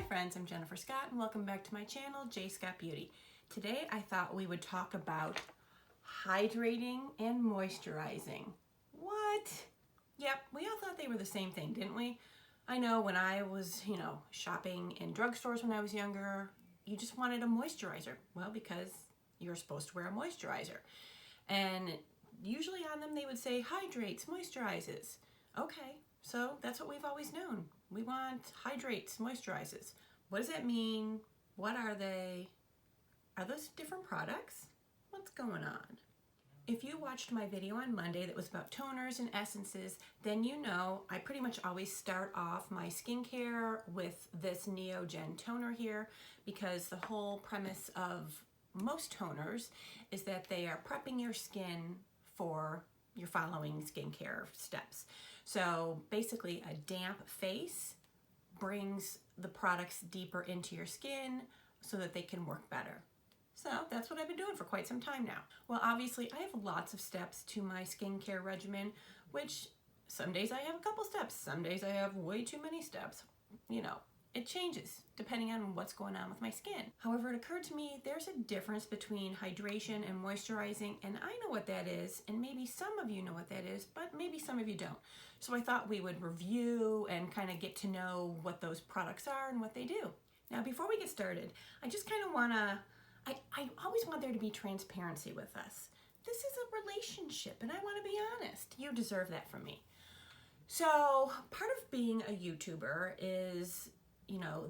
friends, I'm Jennifer Scott and welcome back to my channel, J Scott Beauty. Today I thought we would talk about hydrating and moisturizing. What? Yep, we all thought they were the same thing, didn't we? I know when I was, shopping in drugstores when I was younger, you just wanted a moisturizer. Well, because you're supposed to wear a moisturizer. And usually on them they would say hydrates, moisturizes. Okay, so that's what we've always known. We want hydrates, moisturizes. What does that mean? What are they? Are those different products? What's going on? If you watched my video on Monday that was about toners and essences, then you know I pretty much always start off my skincare with this Neogen toner here, because the whole premise of most toners is that they are prepping your skin for your following skincare steps. So basically a damp face brings the products deeper into your skin so that they can work better. So that's what I've been doing for quite some time now. Well, obviously I have lots of steps to my skincare regimen, which some days I have a couple steps, some days I have way too many steps. It changes depending on what's going on with my skin. However, it occurred to me there's a difference between hydration and moisturizing, and I know what that is, and maybe some of you know what that is, but maybe some of you don't. So I thought we would review and kind of get to know what those products are and what they do. Now, before we get started, I just kind of want to, I always want there to be transparency with us. This is a relationship, and I want to be honest. You deserve that from me. So part of being a YouTuber is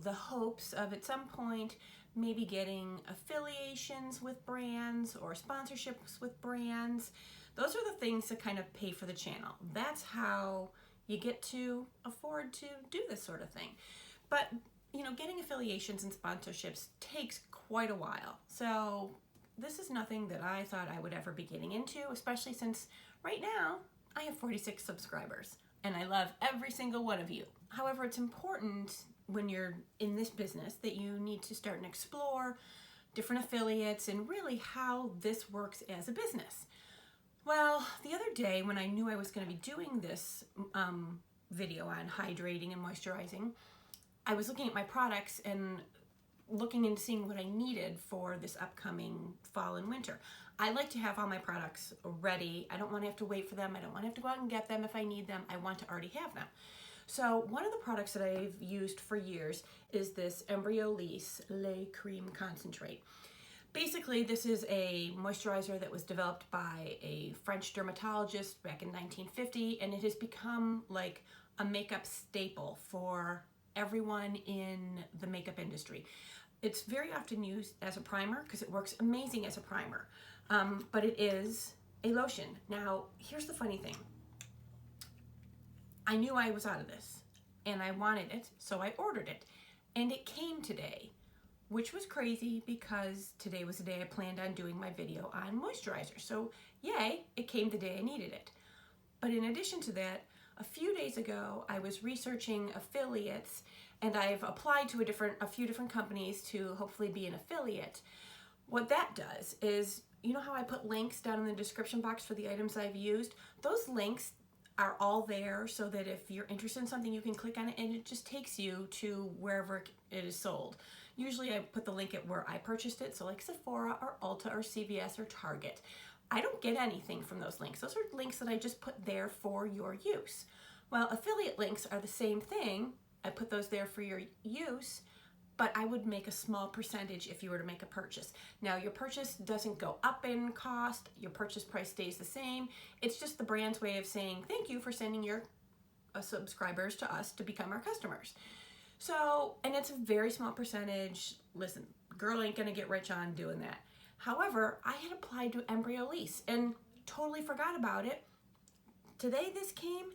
the hopes of at some point maybe getting affiliations with brands or sponsorships with brands. Those are the things that kind of pay for the channel. That's how you get to afford to do this sort of thing. But, getting affiliations and sponsorships takes quite a while. So this is nothing that I thought I would ever be getting into, especially since right now I have 46 subscribers and I love every single one of you. However, it's important when you're in this business that you need to start and explore different affiliates and really how this works as a business. Well, the other day when I knew I was going to be doing this video on hydrating and moisturizing, I was looking at my products and looking into seeing what I needed for this upcoming fall and winter. I like to have all my products ready. I don't want to have to wait for them. I don't want to have to go out and get them if I need them. I want to already have them. So one of the products that I've used for years is this Embryolisse Lait Cream Concentrate. Basically, this is a moisturizer that was developed by a French dermatologist back in 1950, and it has become like a makeup staple for everyone in the makeup industry. It's very often used as a primer because it works amazing as a primer, but it is a lotion. Now, here's the funny thing. I knew I was out of this and I wanted it, so I ordered it, and it came today, which was crazy because today was the day I planned on doing my video on moisturizer. So yay, it came the day I needed it. But in addition to that, a few days ago, I was researching affiliates, and I've applied to a few different companies to hopefully be an affiliate. What that does is, you know how I put links down in the description box for the items I've used? Those links are all there so that if you're interested in something, you can click on it and it just takes you to wherever it is sold. Usually I put the link at where I purchased it, so like Sephora or Ulta or CVS or Target. I don't get anything from those links. Those are links that I just put there for your use. Well, affiliate links are the same thing. I put those there for your use, but I would make a small percentage if you were to make a purchase. Now, your purchase doesn't go up in cost. Your purchase price stays the same. It's just the brand's way of saying thank you for sending your subscribers to us to become our customers. So, and it's a very small percentage. Listen, girl ain't gonna get rich on doing that. However, I had applied to Embryolisse and totally forgot about it. Today this came,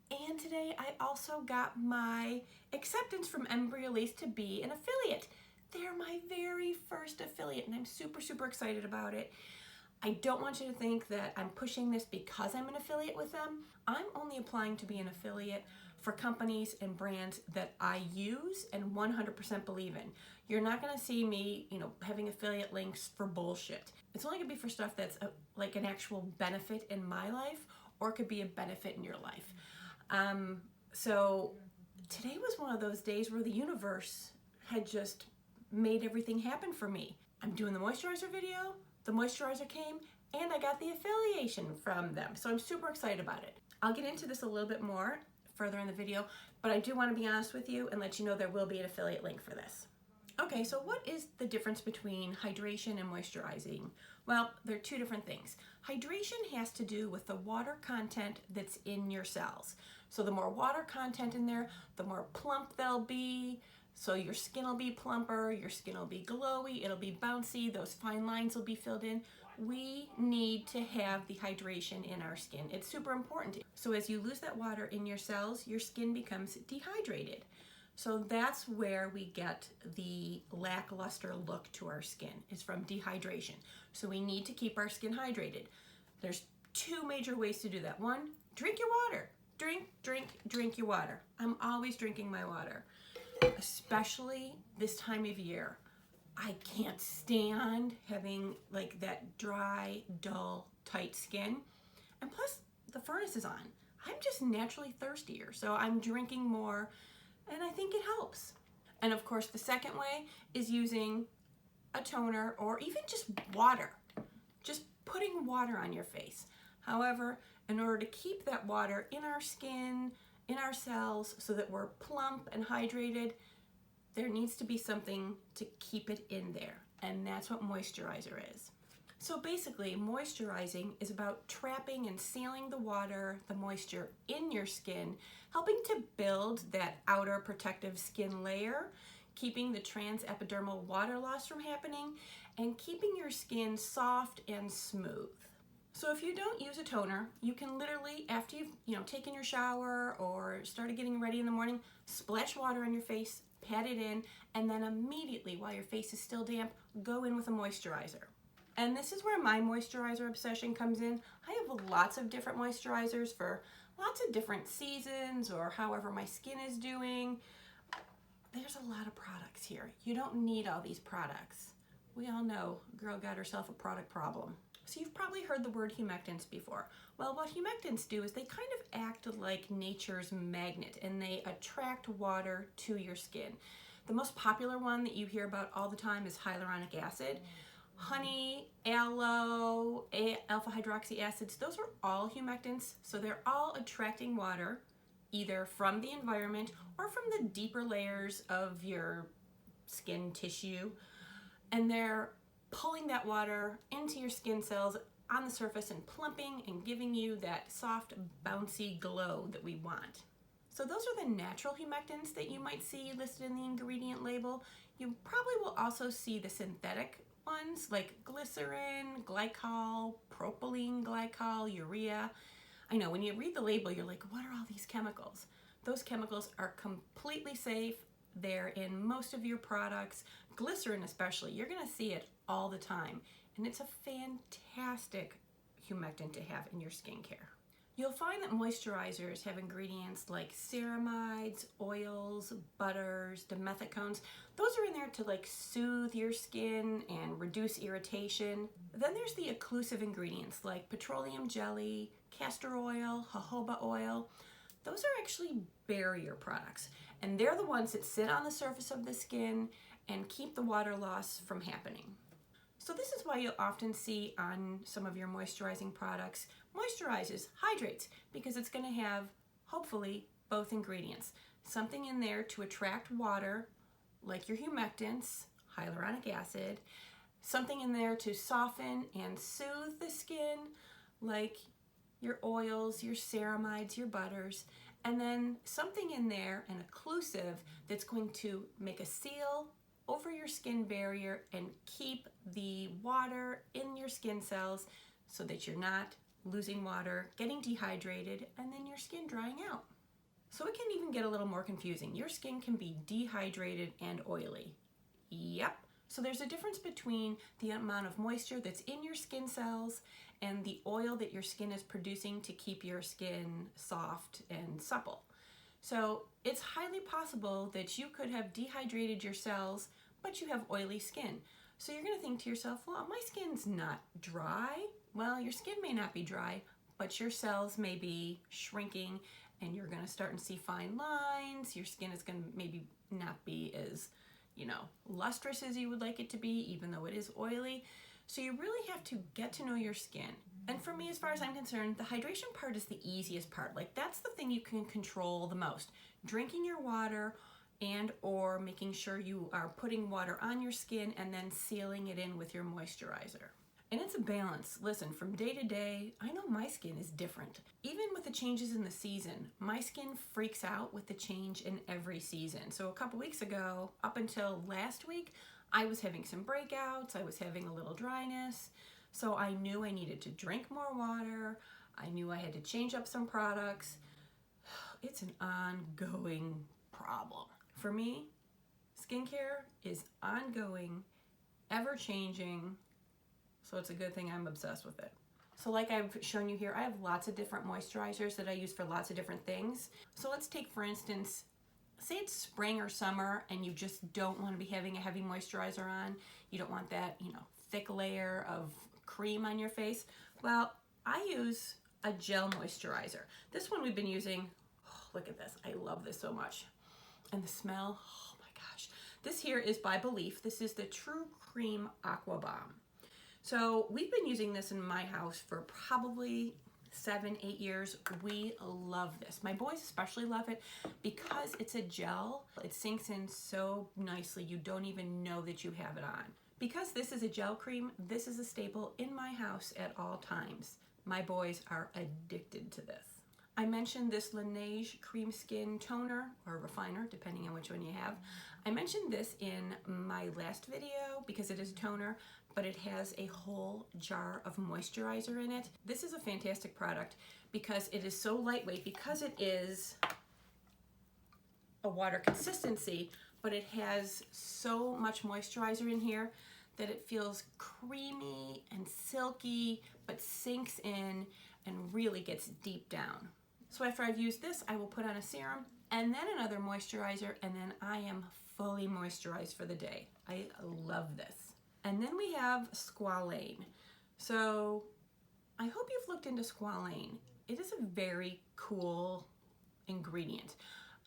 and today I also got my acceptance from Embryolisse to be an affiliate. They're my very first affiliate, and I'm super, super excited about it. I don't want you to think that I'm pushing this because I'm an affiliate with them. I'm only applying to be an affiliate for companies and brands that I use and 100% believe in. You're not gonna see me, having affiliate links for bullshit. It's only gonna be for stuff that's like an actual benefit in my life, or it could be a benefit in your life. So today was one of those days where the universe had just made everything happen for me. I'm doing the moisturizer video, the moisturizer came, and I got the affiliation from them. So I'm super excited about it. I'll get into this a little bit more further in the video, but I do want to be honest with you and let you know there will be an affiliate link for this. Okay, so what is the difference between hydration and moisturizing? Well, they're two different things. Hydration has to do with the water content that's in your cells. So the more water content in there, the more plump they'll be. So your skin will be plumper, your skin will be glowy, it'll be bouncy, those fine lines will be filled in. We need to have the hydration in our skin. It's super important. So as you lose that water in your cells, your skin becomes dehydrated. So that's where we get the lackluster look to our skin, is from dehydration. So we need to keep our skin hydrated. There's two major ways to do that. One, drink your water. Drink your water. I'm always drinking my water, especially this time of year. I can't stand having like that dry, dull, tight skin. And plus the furnace is on. I'm just naturally thirstier, so I'm drinking more, and I think it helps. And of course, the second way is using a toner or even just water. Just putting water on your face. However, in order to keep that water in our skin, in our cells, so that we're plump and hydrated, there needs to be something to keep it in there. And that's what moisturizer is. So basically, moisturizing is about trapping and sealing the water, the moisture in your skin, helping to build that outer protective skin layer, keeping the transepidermal water loss from happening, and keeping your skin soft and smooth. So if you don't use a toner, you can literally, after you've taken your shower or started getting ready in the morning, splash water on your face, pat it in, and then immediately, while your face is still damp, go in with a moisturizer. And this is where my moisturizer obsession comes in. I have lots of different moisturizers for lots of different seasons or however my skin is doing. There's a lot of products here. You don't need all these products. We all know a girl got herself a product problem. So you've probably heard the word humectants before. Well, what humectants do is they kind of act like nature's magnet, and they attract water to your skin. The most popular one that you hear about all the time is hyaluronic acid. Honey, aloe, alpha hydroxy acids, those are all humectants. So they're all attracting water either from the environment or from the deeper layers of your skin tissue. And they're pulling that water into your skin cells on the surface and plumping and giving you that soft, bouncy glow that we want. So those are the natural humectants that you might see listed in the ingredient label. You probably will also see the synthetic ones like glycerin, glycol, propylene glycol, urea. I know when you read the label, you're like, what are all these chemicals? Those chemicals are completely safe. They're in most of your products. Glycerin especially, you're gonna see it all the time. And it's a fantastic humectant to have in your skincare. You'll find that moisturizers have ingredients like ceramides, oils, butters, dimethicones. Those are in there to like soothe your skin and reduce irritation. Then there's the occlusive ingredients like petroleum jelly, castor oil, jojoba oil. Those are actually barrier products, and they're the ones that sit on the surface of the skin and keep the water loss from happening. So this is why you'll often see on some of your moisturizing products, moisturizes, hydrates, because it's going to have, hopefully, both ingredients. Something in there to attract water, like your humectants, hyaluronic acid, something in there to soften and soothe the skin, like your oils, your ceramides, your butters, and then something in there, an occlusive, that's going to make a seal over your skin barrier and keep the water in your skin cells so that you're not losing water, getting dehydrated, and then your skin drying out. So it can even get a little more confusing. Your skin can be dehydrated and oily. Yep. So there's a difference between the amount of moisture that's in your skin cells and the oil that your skin is producing to keep your skin soft and supple. So it's highly possible that you could have dehydrated your cells, but you have oily skin. So you're going to think to yourself, well, my skin's not dry. Well, your skin may not be dry, but your cells may be shrinking, and you're going to start to see fine lines. Your skin is going to maybe not be as, you know, lustrous as you would like it to be, even though it is oily. So you really have to get to know your skin. And for me, as far as I'm concerned, the hydration part is the easiest part. Like, that's the thing you can control the most. Drinking your water and or making sure you are putting water on your skin and then sealing it in with your moisturizer. And it's a balance. Listen, from day to day, I know my skin is different. Even with the changes in the season, my skin freaks out with the change in every season. So a couple weeks ago, up until last week, I was having some breakouts, I was having a little dryness, so I knew I needed to drink more water, I knew I had to change up some products. It's an ongoing problem. For me, skincare is ongoing, ever-changing, so it's a good thing I'm obsessed with it. So like I've shown you here, I have lots of different moisturizers that I use for lots of different things. So let's take, for instance, say it's spring or summer and you just don't want to be having a heavy moisturizer on. You don't want that, you know, thick layer of cream on your face. Well, I use a gel moisturizer. This one we've been using, oh, look at this. I love this so much. And the smell, oh my gosh. This here is by Belief. This is the True Cream Aqua Bomb. So we've been using this in my house for probably 7-8 years. We love this. My boys especially love it because it's a gel. It sinks in so nicely you don't even know that you have it on. Because this is a gel cream, this is a staple in my house at all times. My boys are addicted to this. I mentioned this Laneige Cream Skin Toner or Refiner, depending on which one you have. I mentioned this in my last video because it is a toner, but it has a whole jar of moisturizer in it. This is a fantastic product because it is so lightweight, because it is a water consistency, but it has so much moisturizer in here that it feels creamy and silky, but sinks in and really gets deep down. So after I've used this, I will put on a serum and then another moisturizer, and then I am fully moisturized for the day. I love this. And then we have squalane. So I hope you've looked into squalane. It is a very cool ingredient.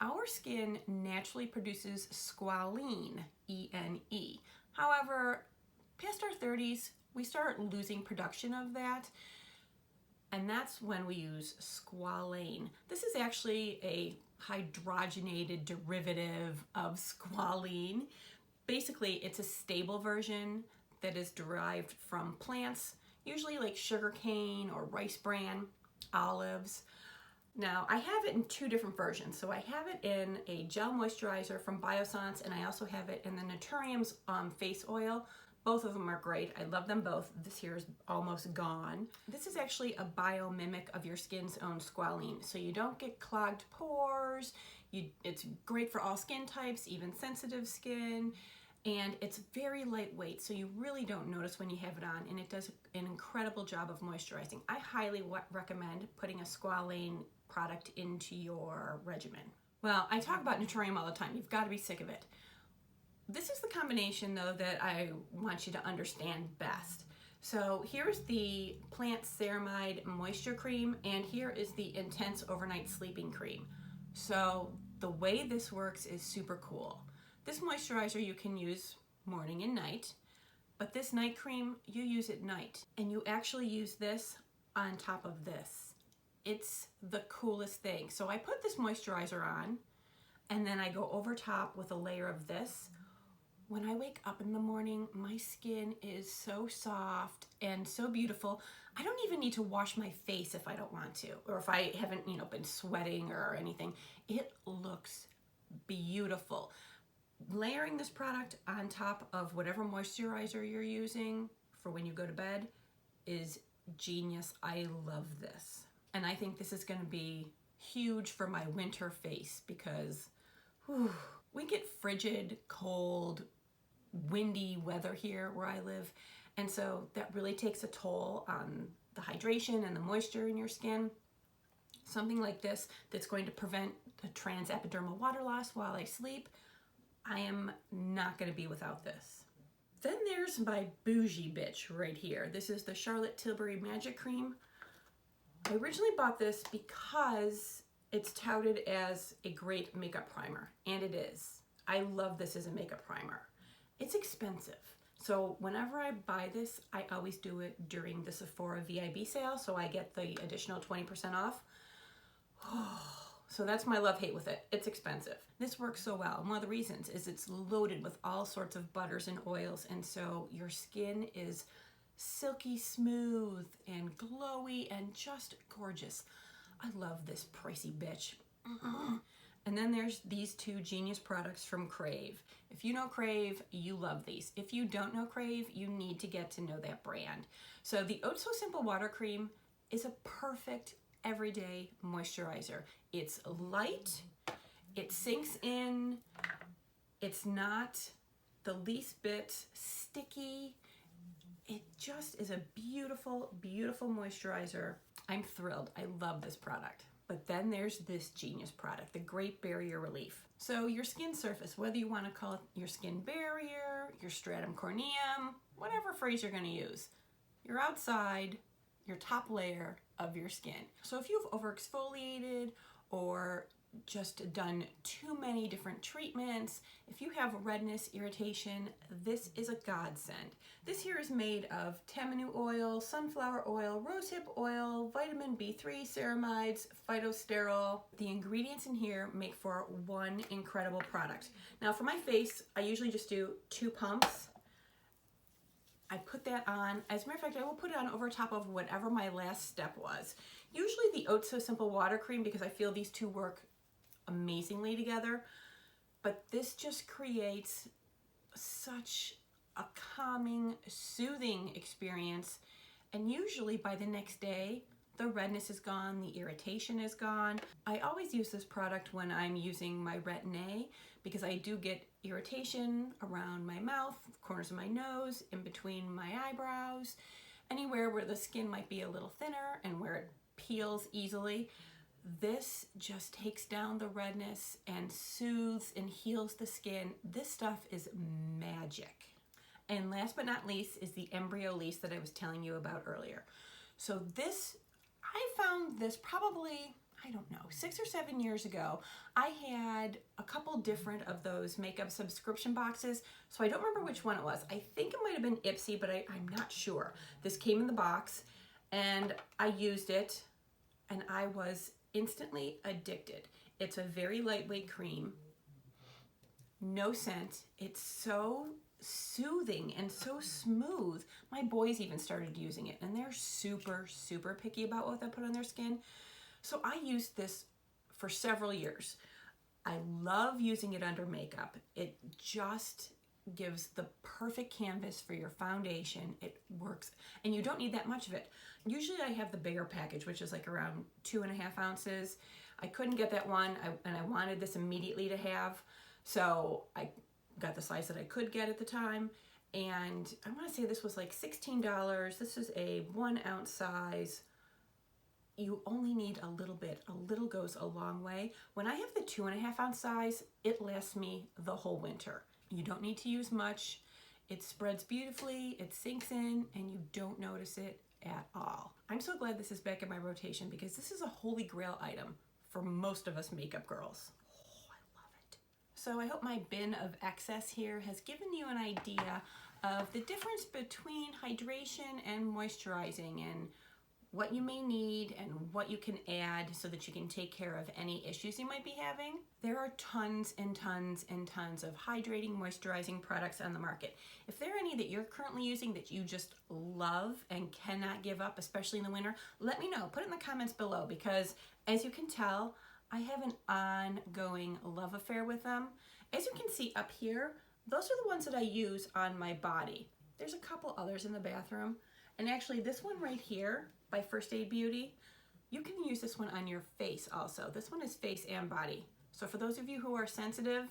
Our skin naturally produces squalene, E-N-E. However, past our 30s, we start losing production of that, and that's when we use squalane. This is actually a hydrogenated derivative of squalene. Basically, it's a stable version that is derived from plants, usually like sugarcane or rice bran, olives. Now, I have it in two different versions. So I have it in a gel moisturizer from Biossance, and I also have it in the Naturium's face oil. Both of them are great. I love them both. This here is almost gone. This is actually a biomimic of your skin's own squalene. So you don't get clogged pores. It's great for all skin types, even sensitive skin. And it's very lightweight, so you really don't notice when you have it on, and it does an incredible job of moisturizing. I highly recommend putting a squalane product into your regimen. Well, I talk about Naturium all the time. You've got to be sick of it. This is the combination, though, that I want you to understand best. So here's the Plant Ceramide Moisture Cream, and here is the Intense Overnight Sleeping Cream. So the way this works is super cool. This moisturizer you can use morning and night, but this night cream you use at night, and you actually use this on top of this. It's the coolest thing. So I put this moisturizer on, and then I go over top with a layer of this. When I wake up in the morning, my skin is so soft and so beautiful. I don't even need to wash my face if I don't want to, or if I haven't, been sweating or anything. It looks beautiful. Layering this product on top of whatever moisturizer you're using for when you go to bed is genius. I love this. And I think this is going to be huge for my winter face because we get frigid, cold, windy weather here where I live. And so that really takes a toll on the hydration and the moisture in your skin. Something like this that's going to prevent the transepidermal water loss while I sleep. I am not going to be without this. Then there's my bougie bitch right here. This is the Charlotte Tilbury Magic Cream. I originally bought this because it's touted as a great makeup primer, and it is. I love this as a makeup primer. It's expensive. So whenever I buy this, I always do it during the Sephora VIB sale, so I get the additional 20% off. So that's my love-hate with it. It's expensive. This works so well. And one of the reasons is it's loaded with all sorts of butters and oils, and so your skin is silky smooth and glowy and just gorgeous. I love this pricey bitch. And then there's these two genius products from Crave. If you know Crave, you love these. If you don't know Crave, you need to get to know that brand. So the Oh So Simple Water Cream is a perfect everyday moisturizer. It's light, it sinks in, it's not the least bit sticky. It just is a beautiful, beautiful moisturizer. I'm thrilled. I love this product. But then there's this genius product, the Great Barrier Relief. So your skin surface, whether you want to call it your skin barrier, your stratum corneum, whatever phrase you're going to use, you're outside your top layer of your skin. So if you've overexfoliated or just done too many different treatments, if you have redness, irritation, this is a godsend. This here is made of tamanu oil, sunflower oil, rosehip oil, vitamin B3, ceramides, phytosterol. The ingredients in here make for one incredible product. Now for my face, I usually just do 2 pumps. I put that on. As a matter of fact, I will put it on over top of whatever my last step was. Usually the Oh So Simple Water Cream, because I feel these two work amazingly together, but this just creates such a calming, soothing experience, and usually by the next day the redness is gone, the irritation is gone. I always use this product when I'm using my Retin-A because I do get irritation around my mouth, corners of my nose, in between my eyebrows, anywhere where the skin might be a little thinner and where it peels easily. This just takes down the redness and soothes and heals the skin. This stuff is magic. And last but not least is the Embryo Lease that I was telling you about earlier. So this, I found this probably, I don't know, 6 or 7 years ago. I had a couple different of those makeup subscription boxes, so I don't remember which one it was. I think it might have been Ipsy, but I'm not sure. This came in the box and I used it and I was instantly addicted. It's a very lightweight cream, no scent. It's so soothing and so smooth. My boys even started using it and they're super, super picky about what they put on their skin. So I used this for several years. I love using it under makeup. It just gives the perfect canvas for your foundation. It works, and you don't need that much of it. Usually I have the bigger package, which is like around 2.5 ounces. I couldn't get that one, and I wanted this immediately to have, so I got the size that I could get at the time, and I want to say this was like $16. This is a 1 ounce size. You only need a little bit. A little goes a long way. When I have the 2.5 ounce size, it lasts me the whole winter. You don't need to use much. It spreads beautifully, it sinks in, and you don't notice it at all. I'm so glad this is back in my rotation because this is a holy grail item for most of us makeup girls. Oh, I love it. So I hope my bin of excess here has given you an idea of the difference between hydration and moisturizing, and what you may need and what you can add so that you can take care of any issues you might be having. There are tons and tons and tons of hydrating, moisturizing products on the market. If there are any that you're currently using that you just love and cannot give up, especially in the winter, let me know. Put it in the comments below because, as you can tell, I have an ongoing love affair with them. As you can see up here, those are the ones that I use on my body. There's a couple others in the bathroom. And actually this one right here by First Aid Beauty, you can use this one on your face also. This one is face and body. So for those of you who are sensitive,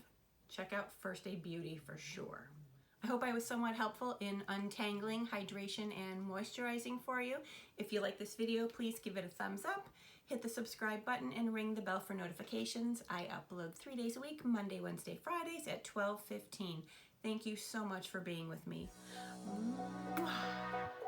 check out First Aid Beauty for sure. I hope I was somewhat helpful in untangling hydration and moisturizing for you. If you like this video, please give it a thumbs up, hit the subscribe button, and ring the bell for notifications. I upload 3 days a week, Monday, Wednesday, Fridays at 12:15. Thank you so much for being with me. Mwah.